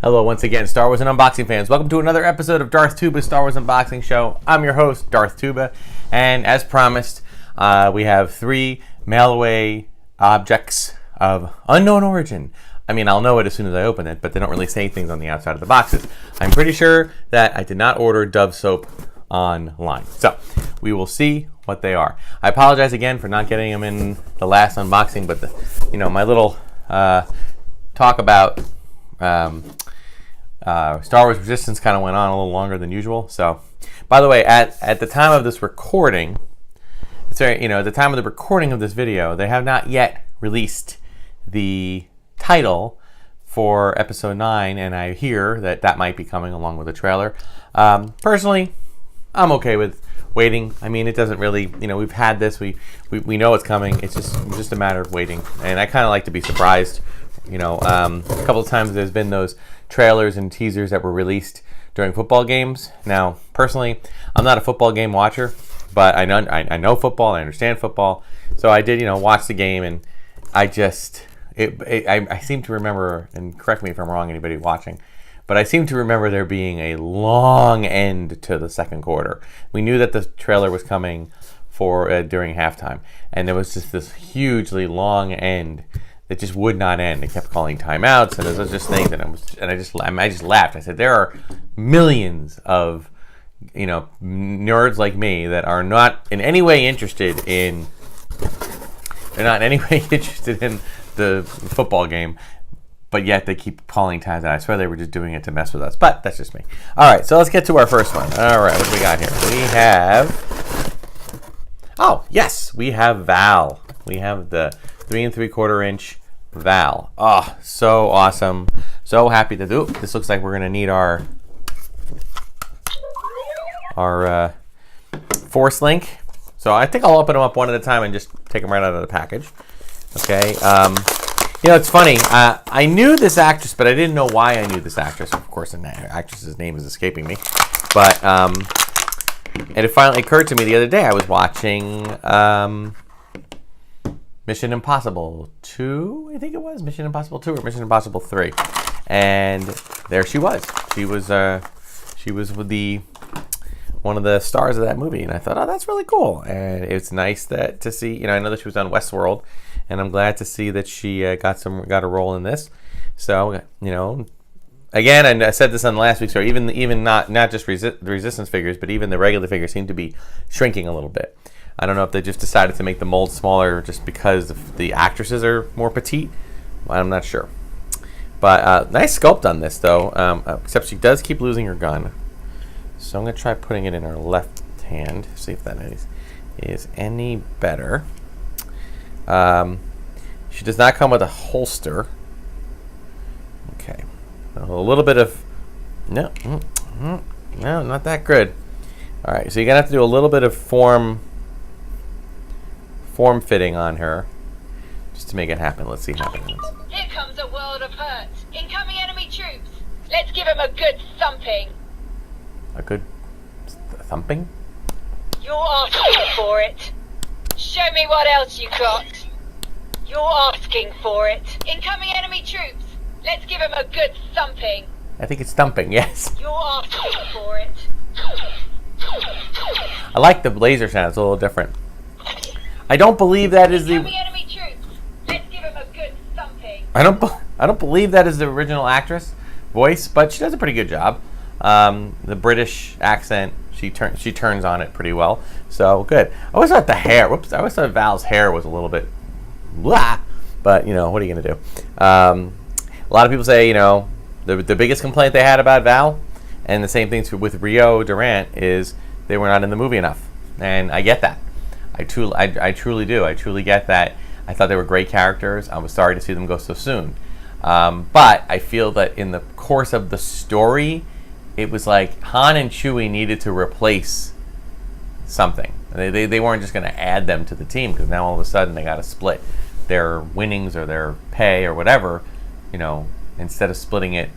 Hello once again, Star Wars and Unboxing fans. Welcome to another episode of Darth Tuba's Star Wars Unboxing Show. I'm your host, Darth Tuba, and as promised, we have 3 mail-away objects of unknown origin. I mean, I'll know it as soon as I open it, but they don't really say things on the outside of the boxes. I'm pretty sure that I did not order Dove soap online. So, we will see what they are. I apologize again for not getting them in the last unboxing, but my little talk about Star Wars Resistance kind of went on a little longer than usual. So, by the way, at the time of this recording, at the time of the recording of this video, they have not yet released the title for episode 9, and I hear that might be coming along with the trailer. Personally, I'm okay with waiting. I mean, it doesn't really, we've had this, we know it's coming. It's just a matter of waiting, and I kind of like to be surprised. A couple of times there's been those trailers and teasers that were released during football games. Now, personally, I'm not a football game watcher, but I know football, I understand football. So I did, watch the game, and I seem to remember, and correct me if I'm wrong, anybody watching, but I seem to remember there being a long end to the second quarter. We knew that the trailer was coming for during halftime, and there was just this hugely long end that just would not end. They kept calling timeouts, and there was just things, and I just laughed. I said, there are millions of nerds like me that are not in any way interested in. They're not in any way interested in the football game, but yet they keep calling times out. I swear they were just doing it to mess with us, but that's just me. All right, so let's get to our first one. All right, what do we got here? We have. Oh yes, we have Val. We have the 3 3/4 inch Val. Oh, so awesome. So happy to do. This looks like we're gonna need our Force Link. So I think I'll open them up one at a time and just take them right out of the package. Okay. It's funny. I knew this actress, but I didn't know why I knew this actress. Of course, the actress's name is escaping me. But and it finally occurred to me the other day. I was watching Mission Impossible 2, I think it was. Mission Impossible 2 or Mission Impossible 3. And there she was. She was with one of the stars of that movie. And I thought, oh, that's really cool. And it's nice to see, I know that she was on Westworld. And I'm glad to see that she got a role in this. So, again, and I said this on last week's show, even not just the Resistance figures, but even the regular figures seem to be shrinking a little bit. I don't know if they just decided to make the mold smaller just because the actresses are more petite. I'm not sure. But nice sculpt on this, though, except she does keep losing her gun. So I'm going to try putting it in her left hand, see if that is any better. She does not come with a holster. Okay. A little bit of... No, not that good. All right, so you're going to have to do a little bit of form fitting on her just to make it happen. Let's see how it happens. Here comes a world of hurt. Incoming enemy troops. Let's give him a good thumping. A good thumping? You're asking for it. Show me what else you got. You're asking for it. Incoming enemy troops. Let's give him a good thumping. I think it's thumping, yes. You're asking for it. I like the laser sound. It's a little different. I don't believe that is the... Incoming enemy troops. Let's give him a good thumping. I don't believe that is the original actress voice, but she does a pretty good job. The British accent, she turns on it pretty well. So good. I always thought the hair. I always thought Val's hair was a little bit blah, but what are you gonna do? A lot of people say the biggest complaint they had about Val, and the same thing with Rio Durant, is they were not in the movie enough, and I get that. I truly do. I truly get that. I thought they were great characters. I was sorry to see them go so soon. But I feel that in the course of the story, it was like Han and Chewie needed to replace something. They weren't just going to add them to the team, because now all of a sudden they got to split their winnings or their pay or whatever. Instead of splitting it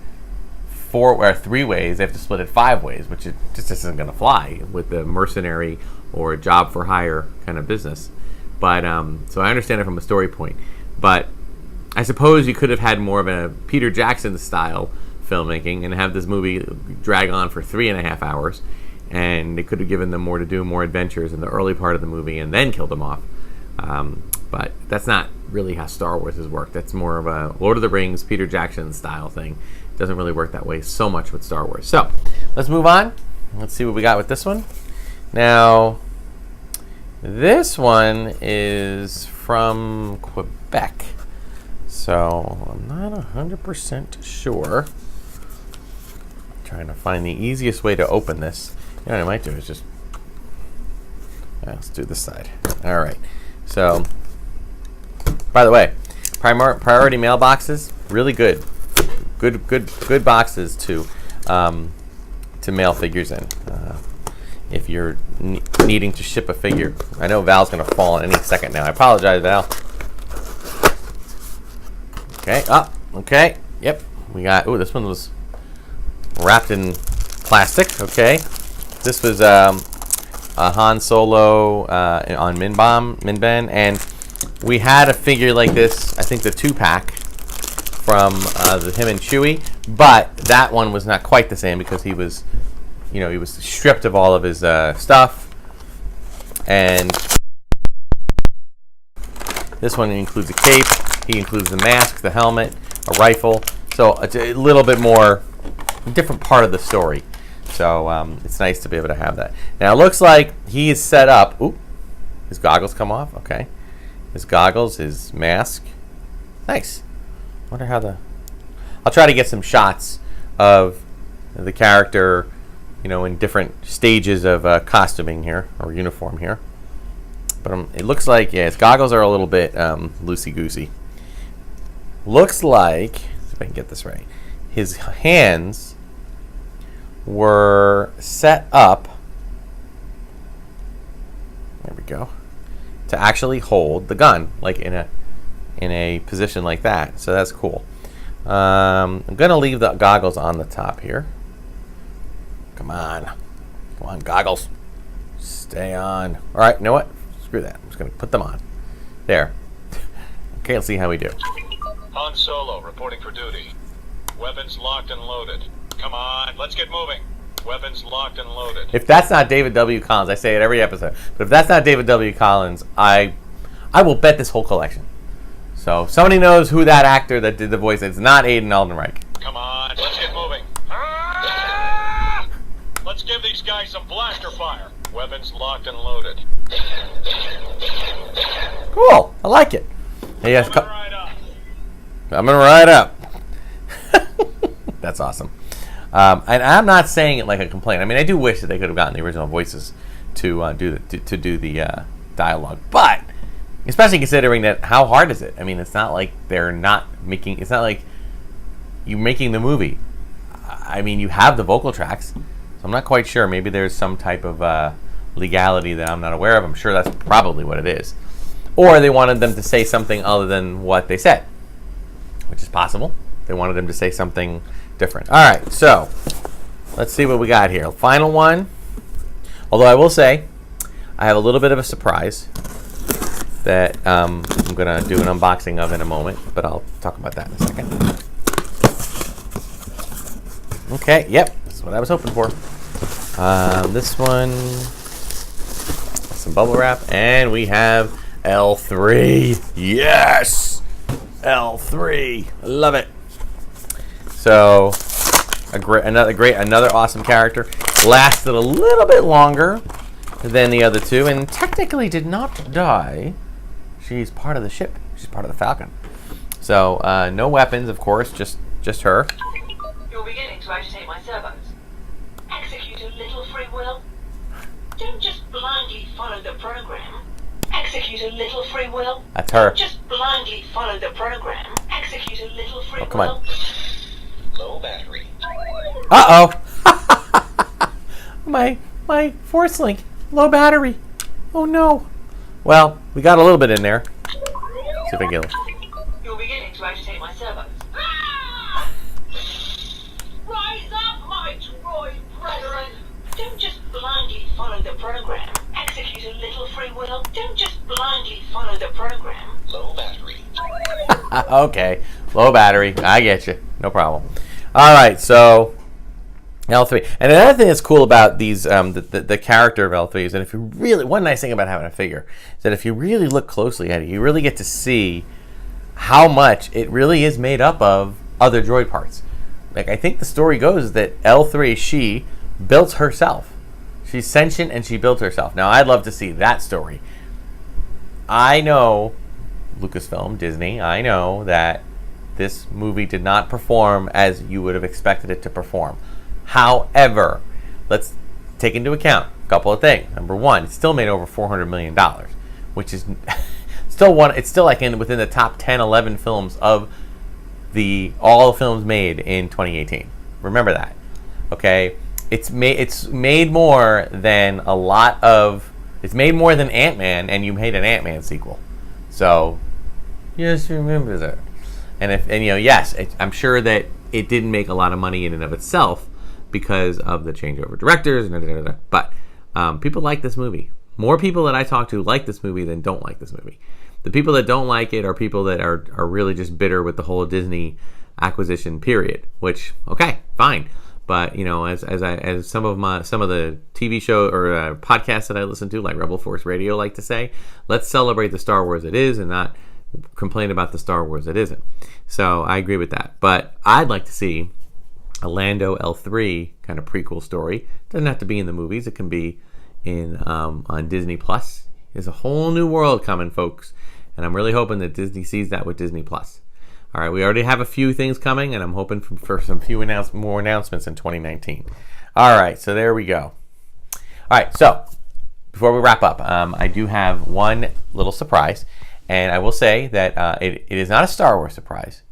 4 or 3 ways, they have to split it 5 ways, which it just isn't going to fly with the mercenary or job for hire kind of business. But so I understand it from a story point. But I suppose you could have had more of a Peter Jackson style filmmaking and have this movie drag on for 3.5 hours, and they could have given them more to do, more adventures in the early part of the movie, and then killed them off. But that's not really how Star Wars has worked. That's more of a Lord of the Rings, Peter Jackson style thing. It doesn't really work that way so much with Star Wars. So let's move on. Let's see what we got with this one. Now, this one is from Quebec. So I'm not 100% sure. I'm trying to find the easiest way to open this. You know what I might do is just... let's do this side. All right. So, by the way, priority mailboxes, really good. Good boxes to mail figures in. If you're needing to ship a figure. I know Val's going to fall any second now. I apologize, Val. Okay. Okay. Yep. We got... Ooh, this one was wrapped in plastic. Okay. This was a Han Solo on Minban, and we had a figure like this. I think the 2-pack from him and Chewie, but that one was not quite the same because he was... he was stripped of all of his stuff. And this one includes a cape. He includes the mask, the helmet, a rifle. So it's a little bit more different part of the story. So it's nice to be able to have that. Now it looks like he is set up. Ooh, his goggles come off. Okay. His goggles, his mask. Nice. Wonder how I'll try to get some shots of the character, in different stages of costuming here, or uniform here. But it looks like, his goggles are a little bit loosey-goosey. Looks like, see if I can get this right, his hands were set up, there we go, to actually hold the gun, like in a position like that. So that's cool. I'm going to leave the goggles on the top here. Come on, goggles. Stay on. All right, you know what? Screw that. I'm just going to put them on. There. Okay, let's see how we do. Han Solo reporting for duty. Weapons locked and loaded. Come on, let's get moving. Weapons locked and loaded. If that's not David W. Collins, I say it every episode, but if that's not David W. Collins, I will bet this whole collection. So somebody knows who that actor that did the voice is. It's not Aiden Aldenreich. Come on, let's get moving. Let's give these guys some blaster fire. Weapons locked and loaded. Cool. I like it. Hey, yes, Coming right up. I'm going to ride up. That's awesome. And I'm not saying it like a complaint. I mean, I do wish that they could have gotten the original voices to do the dialogue. But, especially considering that, how hard is it? I mean, it's not like they're not making... It's not like you're making the movie. I mean, you have the vocal tracks. So I'm not quite sure. Maybe there's some type of legality that I'm not aware of. I'm sure that's probably what it is. Or they wanted them to say something other than what they said, which is possible. They wanted them to say something different. All right, so let's see what we got here. Final one. Although I will say, I have a little bit of a surprise that I'm going to do an unboxing of in a moment, but I'll talk about that in a second. Okay, yep, that's what I was hoping for. This one, some bubble wrap, and we have L3. Yes! L3. I love it. So, another awesome character. Lasted a little bit longer than the other two, and technically did not die. She's part of the ship. She's part of the Falcon. So, no weapons, of course, just her. You're beginning to agitate my servos. Execute a little free will. Don't just blindly follow the program. Execute a little free will. That's her. Don't just blindly follow the program. Execute a little free will. Come on. Low battery. Uh-oh. my Force Link. Low battery. Oh, no. Well, we got a little bit in there. See if I can get it. You're beginning to agitate my servos. Rise up, my droid brethren. Don't just blindly follow the program. Execute a little free will. Don't just blindly follow the program. Low battery. Okay. Low battery. I get you. No problem. All right, so L3. And another thing that's cool about these, the character of L3 is that if you really, one nice thing about having a figure is that if you really look closely at it, you really get to see how much it really is made up of other droid parts. Like, I think the story goes that L3, she built herself. She's sentient and she built herself. Now, I'd love to see that story. I know, Lucasfilm, Disney, I know that this movie did not perform as you would have expected it to perform. However, let's take into account a couple of things. Number one, it still made over $400 million, which is still one. It's still like within the top 10, 11 films of all the films made in 2018. Remember that, okay? It's made more than a lot of. It's made more than Ant-Man, and you made an Ant-Man sequel. So, just remember that. And yes, I'm sure that it didn't make a lot of money in and of itself because of the changeover directors and but people like this movie. More people that I talk to like this movie than don't like this movie. The people that don't like it are people that are really just bitter with the whole Disney acquisition period. Which, okay, fine. But as some of the TV show or podcasts that I listen to, like Rebel Force Radio, like to say, let's celebrate the Star Wars it is and not complain about the Star Wars it isn't. So I agree with that. But I'd like to see a Lando L3 kind of prequel story. Doesn't have to be in the movies. It can be in on Disney Plus. There's a whole new world coming, folks, and I'm really hoping that Disney sees that with Disney Plus. All right, we already have a few things coming, and I'm hoping for some more announcements in 2019. All right, so there we go. All right, so before we wrap up, I do have one little surprise, and I will say that it is not a Star Wars surprise.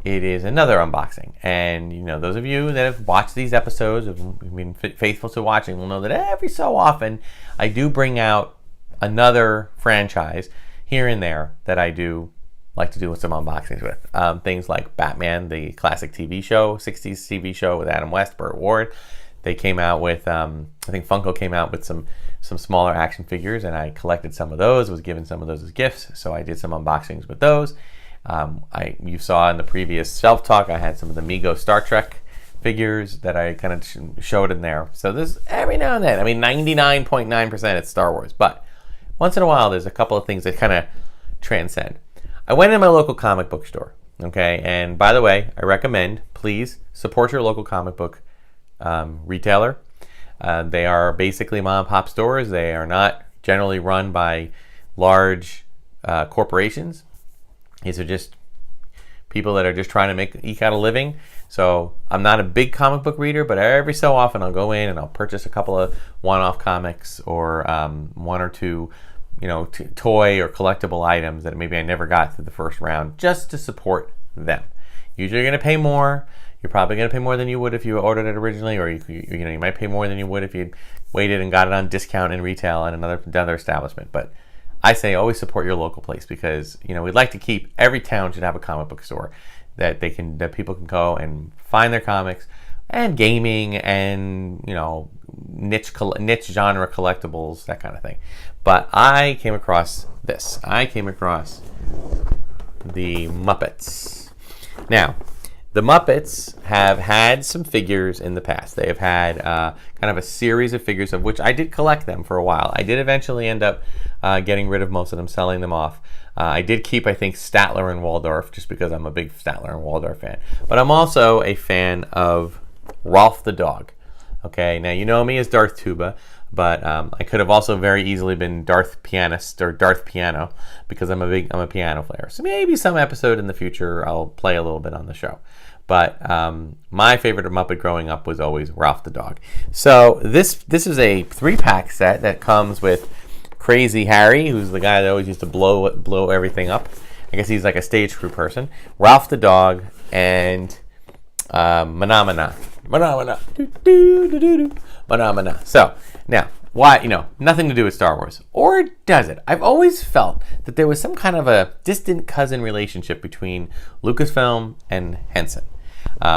It is another unboxing. And, those of you that have watched these episodes, have been faithful to watching, will know that every so often I do bring out another franchise here and there that I do like to do some unboxings with. Things like Batman, the classic TV show, 60s TV show with Adam West, Burt Ward. They came out with, I think Funko came out with some smaller action figures, and I collected some of those, was given some of those as gifts, so I did some unboxings with those. You saw in the previous self-talk, I had some of the Mego Star Trek figures that I kind of showed in there. So there's every now and then, 99.9% it's Star Wars, but once in a while there's a couple of things that kind of transcend. I went in my local comic book store, okay, and by the way, I recommend, please support your local comic book retailer. They are basically mom and pop stores. They are not generally run by large corporations. These are just people that are just trying to eke out a living. So I'm not a big comic book reader, but every so often I'll go in and I'll purchase a couple of one-off comics or one or two, toy or collectible items that maybe I never got through the first round, just to support them. Usually you're going to pay more. You're probably going to pay more than you would if you ordered it originally, or you might pay more than you would if you waited and got it on discount in retail at another establishment. But I say always support your local place, because we'd like to keep, every town should have a comic book store that people can go and find their comics and gaming and niche genre collectibles, that kind of thing. But I came across this. I came across the Muppets. Now, the Muppets have had some figures in the past. They have had kind of a series of figures, of which I did collect them for a while. I did eventually end up getting rid of most of them, selling them off. I did keep, I think, Statler and Waldorf, just because I'm a big Statler and Waldorf fan. But I'm also a fan of Rolf the dog. Okay, now you know me as Darth Tuba, but I could have also very easily been Darth Pianist or Darth Piano, because I'm a piano player. So maybe some episode in the future I'll play a little bit on the show. But my favorite Muppet growing up was always Rolf the dog. So this is a 3-pack set that comes with Crazy Harry, who's the guy that always used to blow everything up. I guess he's like a stage crew person. Rolf the dog and Manamana. Manamana. So now, why? Nothing to do with Star Wars, or does it? I've always felt that there was some kind of a distant cousin relationship between Lucasfilm and Henson.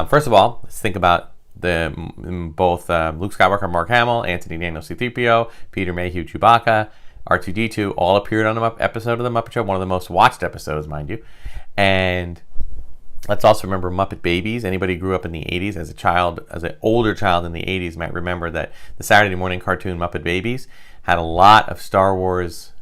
First of all, let's think about both Luke Skywalker, Mark Hamill, Anthony Daniels, C-3PO, Peter Mayhew, Chewbacca, R2-D2 all appeared on an episode of The Muppet Show, one of the most watched episodes, mind you. And Let's also remember Muppet Babies. Anybody who grew up in the 80s as a child, as an older child in the 80s, might remember that the Saturday morning cartoon Muppet Babies had a lot of Star Wars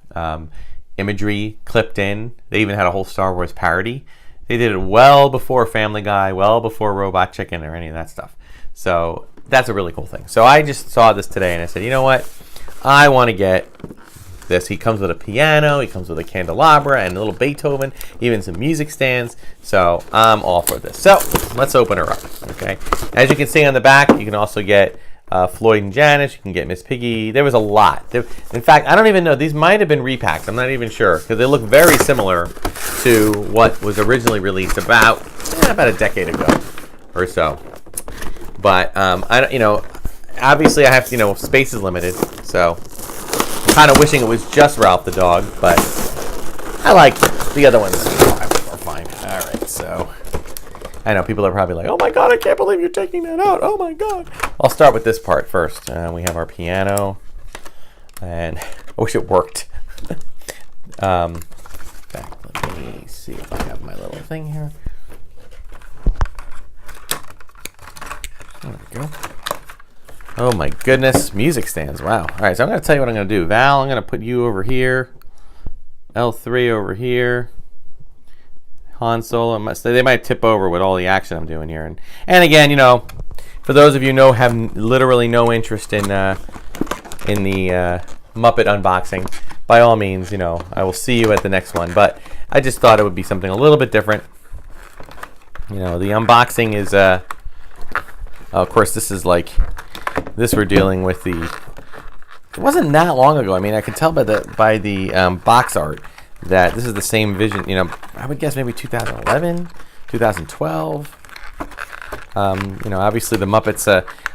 imagery clipped in. They even had a whole Star Wars parody. They did it well before Family Guy, well before Robot Chicken or any of that stuff. So that's a really cool thing. So I just saw this today and I said, you know what? I want to get this. He comes with a piano, he comes with a candelabra and a little Beethoven, even some music stands. So I'm all for this. So let's open her up. Okay. As you can see on the back, you can also get Floyd and Janice. You can get Miss Piggy. There was a lot. In fact, I don't even know. These might have been repacked. I'm not even sure because they look very similar to what was originally released about a decade ago or so. But obviously I have to, space is limited, so I'm kind of wishing it was just Ralph the dog, but I like the other ones are fine. All right, so I know people are probably like, oh my god, I can't believe you're taking that out. Oh my god. I'll start with this part first. We have our piano, and I wish it worked. Let me see if I have my little thing here. There we go. Oh my goodness, music stands. Wow. All right, so I'm going to tell you what I'm going to do. Val, I'm going to put you over here. L3 over here. Han Solo. They might tip over with all the action I'm doing here. And again, for those of you who have literally no interest in the Muppet unboxing, by all means, I will see you at the next one. But I just thought it would be something a little bit different. The unboxing is... of course, this is this we're dealing with it wasn't that long ago. I mean, I can tell by the box art that this is the same vision. I would guess maybe 2011, 2012. Obviously the Muppets.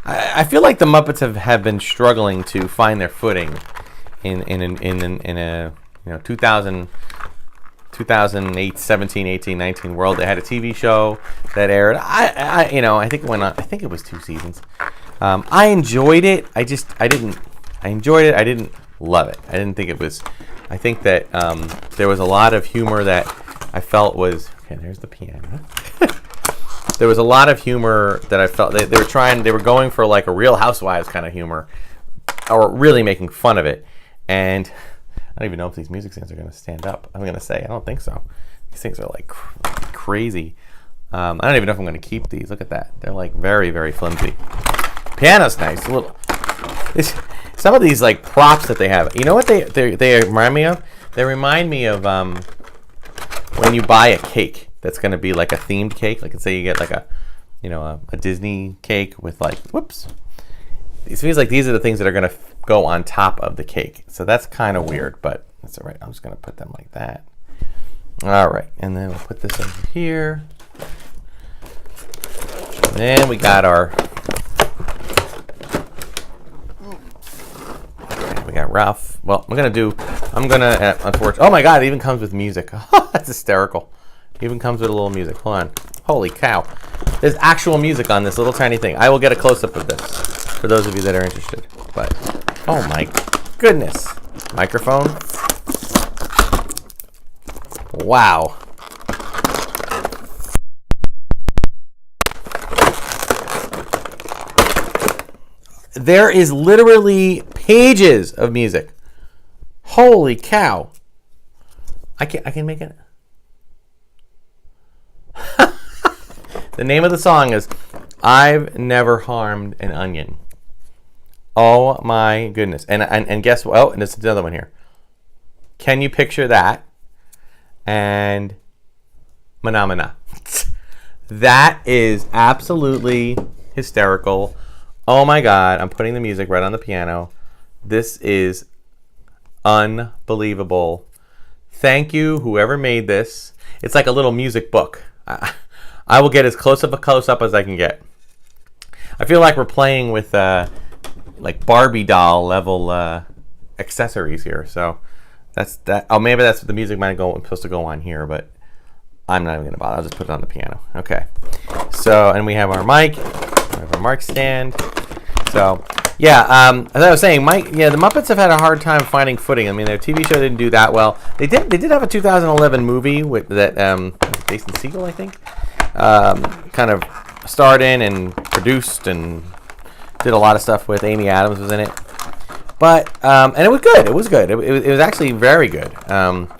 I feel like the Muppets have been struggling to find their footing in a 2008, 17, 18, 19 world. They had a TV show that aired. I think it went on. I think it was 2 seasons. I enjoyed it. I enjoyed it. I didn't love it. I didn't think it was. I think that there was a lot of humor that I felt was. Okay, there's the piano. There was a lot of humor that I felt they were going for like a Real Housewives kind of humor, or really making fun of it. And I don't even know if these music stands are going to stand up. I'm going to say I don't think so. These things are like crazy. I don't even know if I'm going to keep these. Look at that. They're like very, very flimsy. Piano's nice. Some of these like props that they have. You know what they remind me of? They remind me of when you buy a cake that's going to be like a themed cake. Like, let's say you get like a Disney cake with like, whoops. It feels like these are the things that are going to go on top of the cake. So that's kind of weird, but that's all right. I'm just going to put them like that. All right. And then we'll put this over here. And then we got our... We got Ralph. Well, unfortunately... Oh my god, it even comes with music. That's hysterical. It even comes with a little music. Hold on. Holy cow. There's actual music on this little tiny thing. I will get a close-up of this for those of you that are interested. But, oh my goodness. Microphone. Wow. There is literally pages of music. Holy cow. I can make it. The name of the song is I've Never Harmed an Onion. Oh my goodness. And guess what? Oh, and there's another one here. Can you picture that? And Manamana. That is absolutely hysterical. Oh my god, I'm putting the music right on the piano. This is unbelievable. Thank you, whoever made this. It's like a little music book. I will get as close up as I can get. I feel like we're playing with like Barbie doll level accessories here. So that's that. Oh, maybe that's what the music might supposed to go on here, but I'm not even gonna bother. I'll just put it on the piano. Okay. So, and we have our mic. We have our mic stand. So, yeah. As I was saying, the Muppets have had a hard time finding footing. I mean, their TV show didn't do that well. They did have a 2011 movie with that Jason Segel, I think. kind of starred in and produced and did a lot of stuff with. Amy Adams was in it. But, and it was good. It was good. It was actually very good. But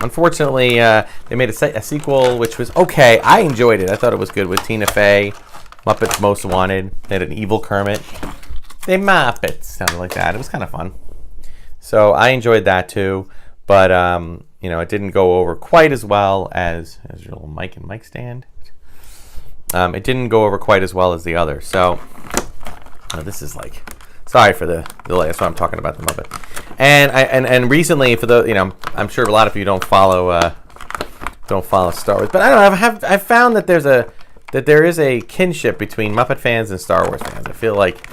unfortunately, they made a sequel, which was okay. I enjoyed it. I thought it was good with Tina Fey, Muppets Most Wanted. They had an evil Kermit. They Muppets, sounded like that. It was kind of fun. So I enjoyed that too. But, it didn't go over quite as well as your little mic and mic stand. It didn't go over quite as well as the other. So, this is like... Sorry for the delay. That's why I'm talking about the Muppet. And recently, for the I'm sure a lot of you don't follow Star Wars, but I don't know. I've found that there is a kinship between Muppet fans and Star Wars fans. I feel like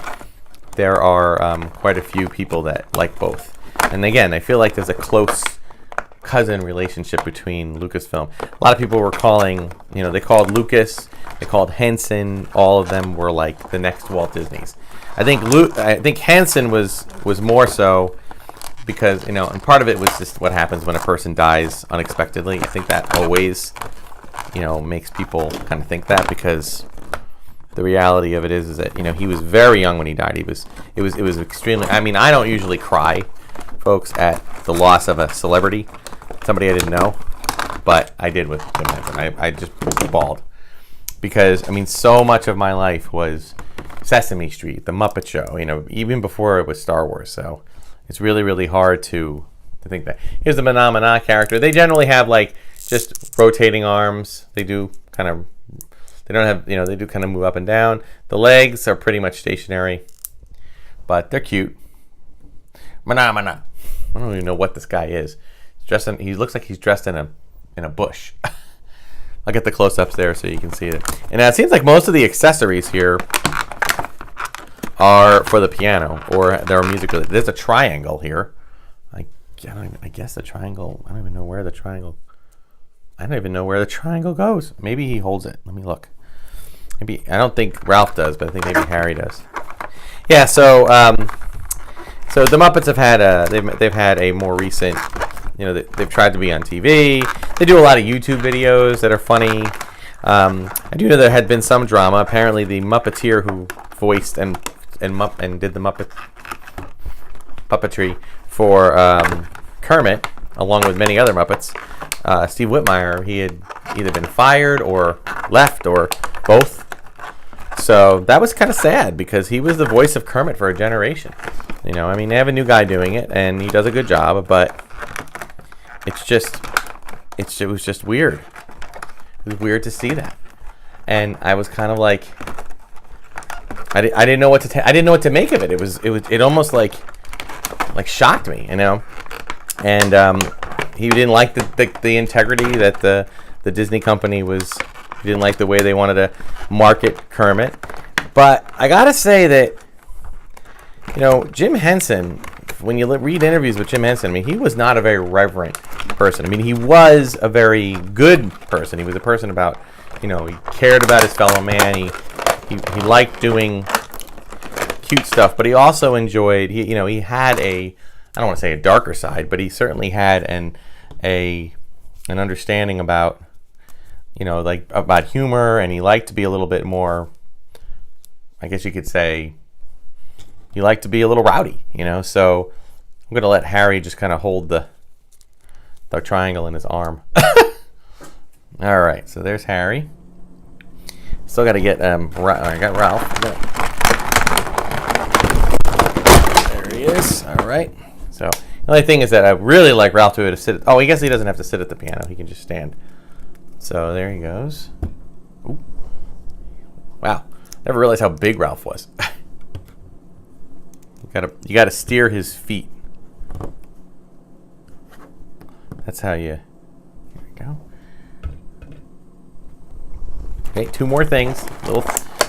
there are quite a few people that like both. And again, I feel like there's a close cousin relationship between Lucasfilm. A lot of people were calling, they called Lucas, they called Henson. All of them were like the next Walt Disney's. I think Henson was more so because, and part of it was just what happens when a person dies unexpectedly. I think that always, makes people kind of think that, because the reality of it is that, he was very young when he died. It was extremely, I don't usually cry, folks, at the loss of a celebrity, somebody I didn't know, but I did with Jim Henson. I just bawled because, so much of my life was Sesame Street, The Muppet Show, even before it was Star Wars. So it's really, really hard to think that. Here's the Mana character. They generally have like just rotating arms. They do kind of, they don't have, they do kind of move up and down. The legs are pretty much stationary, but they're cute. Mana. I don't even know what this guy is. He looks like he's dressed in a bush. I'll get the close-ups there so you can see it. And it seems like most of the accessories here are for the piano, or they're musical. There's a triangle here. I guess the triangle. I don't even know where the triangle goes. Maybe he holds it. Let me look. Maybe I don't think Ralph does, but I think maybe Harry does. Yeah. So the Muppets have had they've had a more recent. They've tried to be on TV. They do a lot of YouTube videos that are funny. I do know there had been some drama. Apparently, the Muppeteer who voiced and did the Muppet puppetry for Kermit, along with many other Muppets, Steve Whitmire, he had either been fired or left or both. So that was kind of sad because he was the voice of Kermit for a generation. They have a new guy doing it, and he does a good job, but it was just weird. It was weird to see that, and I was kind of like, I didn't know what to I didn't know what to make of it. It almost like shocked me, and he didn't like the integrity that the Disney company was. He didn't like the way they wanted to market Kermit, but I gotta say that Jim Henson, when you read interviews with Jim Henson, he was not a very reverent person. He was a very good person. He was a person about, he cared about his fellow man. He liked doing cute stuff, but he also enjoyed, he had I don't want to say a darker side, but he certainly had an understanding about, about humor, and he liked to be a little bit more, I guess you could say, he liked to be a little rowdy, so I'm going to let Harry just kind of hold the triangle in his arm. All right, so there's Harry. Still got to get, I got Ralph. There he is. All right. So the only thing is that I really like Ralph to sit. I guess he doesn't have to sit at the piano. He can just stand. So there he goes. Ooh. Wow. Never realized how big Ralph was. You gotta steer his feet. That's how you. Here we go. Okay, two more things.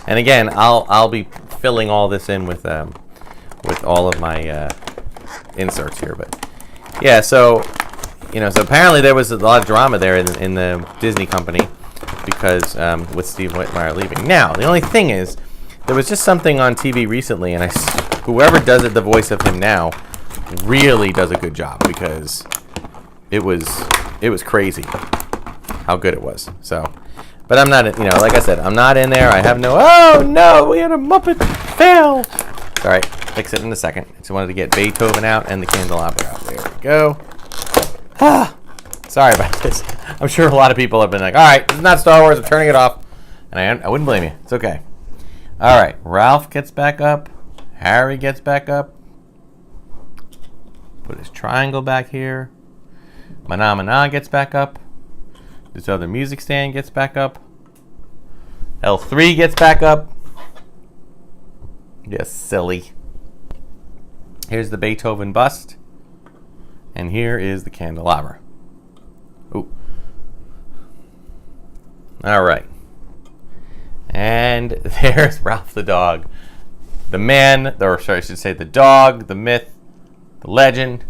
And again, I'll be filling all this in with all of my inserts here. But yeah, so so apparently there was a lot of drama there in the Disney company because with Steve Whitmire leaving. Now the only thing is, there was just something on TV recently, and whoever does the voice of him now really does a good job, because it was crazy. how good it was. So, but I'm not, you know, like I said, I'm not in there. I have no, oh no, we had a Muppet fail. All right, fix it in a second. I just wanted to get Beethoven out and the candelabra out. There we go. Sorry about this. I'm sure a lot of people have been like, all right, this is not Star Wars. I'm turning it off. And I wouldn't blame you. It's okay. All right, Ralph gets back up. Harry gets back up. Put his triangle back here. Mana Mana gets back up. This other music stand gets back up. L3 gets back up. Yes, silly. Here's the Beethoven bust. And here is the candelabra. Ooh. All right. And there's Ralph the dog. The man, or sorry, I should say the dog, the myth, the legend,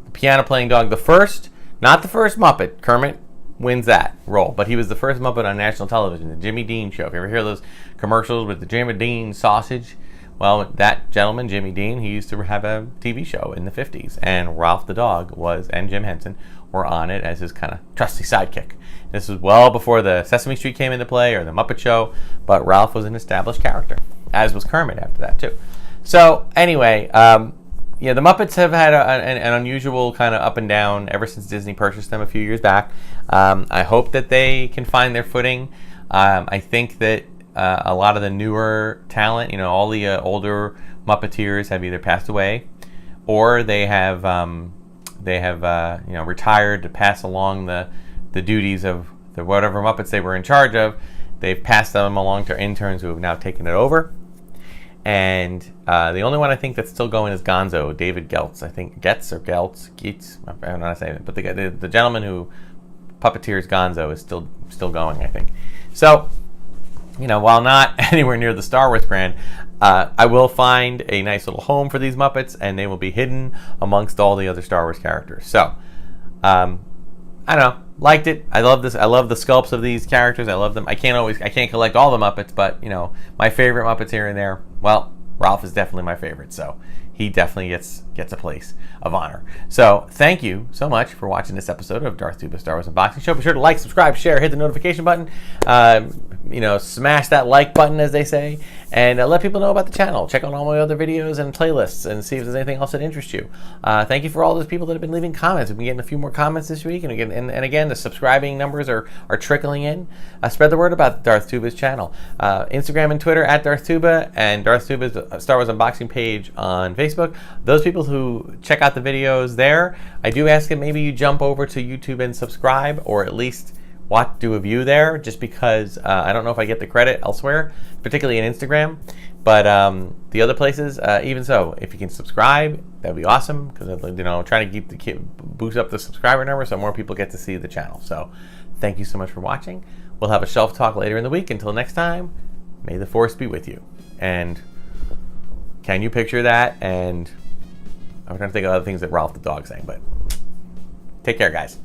the piano playing dog. The first, not the first Muppet. Kermit wins that role, but he was the first Muppet on national television, the Jimmy Dean Show. If you ever hear those commercials with the Jimmy Dean sausage, well, that gentleman, Jimmy Dean, he used to have a TV show in the 50s, and Ralph the dog was, and Jim Henson were on it as his kind of trusty sidekick. This was well before the Sesame Street came into play or the Muppet Show, but Ralph was an established character, as was Kermit after that too. So anyway, yeah, the Muppets have had an unusual kind of up and down ever since Disney purchased them a few years back. I hope that they can find their footing. I think that a lot of the newer talent, you know, all the older Muppeteers have either passed away or they have you know, retired to pass along the duties of the whatever Muppets they were in charge of. They've passed them along to interns who have now taken it over. And the only one I think that's still going is Gonzo, David Geltz. I think Getz or Geltz, Geets. I don't know how to say it, but the gentleman who puppeteers Gonzo is still going, I think. So, you know, while not anywhere near the Star Wars brand, I will find a nice little home for these Muppets, and they will be hidden amongst all the other Star Wars characters. So, I don't know. Liked it. I love this. I love the sculpts of these characters. I love them. I can't collect all the Muppets, but you know, my favorite Muppets here and there. Well, Ralph is definitely my favorite, so he definitely gets a place of honor. So thank you so much for watching this episode of Darth Tuba Star Wars Unboxing Show. Be sure to like, subscribe, share, hit the notification button. You know, smash that like button, as they say, and let people know about the channel. Check out all my other videos and playlists and see if there's anything else that interests you. Thank you for all those people that have been leaving comments. We've been getting a few more comments this week, and again, the subscribing numbers are trickling in. Spread the word about Darth Tuba's channel. Instagram and Twitter at Darth Tuba, and Darth Tuba's Star Wars Unboxing page on Facebook. Those people who check out the videos there, I do ask that maybe you jump over to YouTube and subscribe, or at least do a view there, just because I don't know if I get the credit elsewhere, particularly in Instagram. But the other places, even so, if you can subscribe, that'd be awesome, because you know, I'm trying to boost up the subscriber number so more people get to see the channel. So thank you so much for watching. We'll have a shelf talk later in the week. Until next time, may the Force be with you. And can you picture that? And I'm trying to think of other things that Ralph the dog sang, but take care, guys.